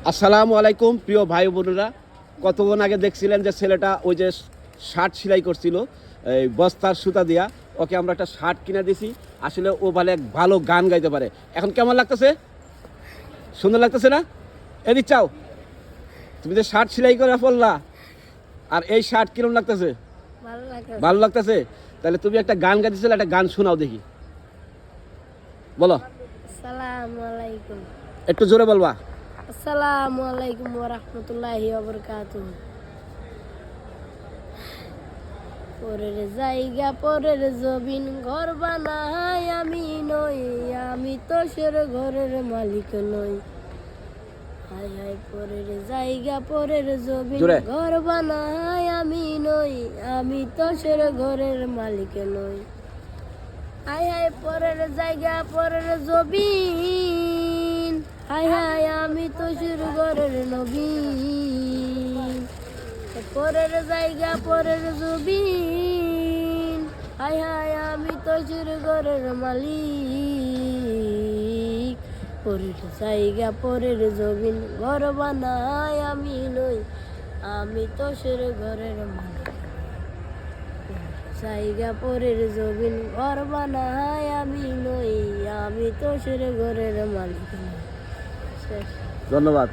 আসসালামু আলাইকুম প্রিয় ভাই বোনেরা। কতক্ষণ আগে দেখছিলেন যে ছেলেটা ওই যে শার্ট সেলাই করছিল এই বস্তার সুতা দিয়া, ওকে আমরা একটা শার্ট কিনে দিছি। আসলে ও ভালো গান গাইতে পারে। এখন কেমন লাগতেছে? সুন্দর লাগতেছে না? এদিক চাও, তুমি যে শার্ট সেলাই করে পড়লা, আর এই শার্ট কিরম লাগতেছে? ভালো লাগতেছে। তাহলে তুমি একটা গান গাইতেছিলে, একটা গান শোনাও দেখি, বলো। আসসালামু আলাইকুম। একটু জোরে বলবা। আসসালামু আলাইকুম ওয়া রাহমাতুল্লাহি ওয়া বারাকাতুহু। পরের জায়গা পরের জমিন ঘর বানাই আমি নই, আমি তো সের ঘরের মালিক নই। হায় হায় পরের জায়গা পরের জমিন জোরে। ঘর বানাই আমি নই, আমি তো সের ঘরের মালিক নই। হায় হায় পরের জায়গা পরের জমিন, হায় হায় আমি তো সের ঘরের নবীন। পরের জায়গা পরের জমিন, হায় হায় আমি তো সের ঘরের মালিক। পরের জায়গা পরের জমিন ঘর বানাই আমি নই, আমি তো সের ঘরের মালিক। জায়গা পরের জমিন ঘর বানাই আমি নই, আমি তো সের ঘরের মালিক নই। শেষ। ধন্যবাদ।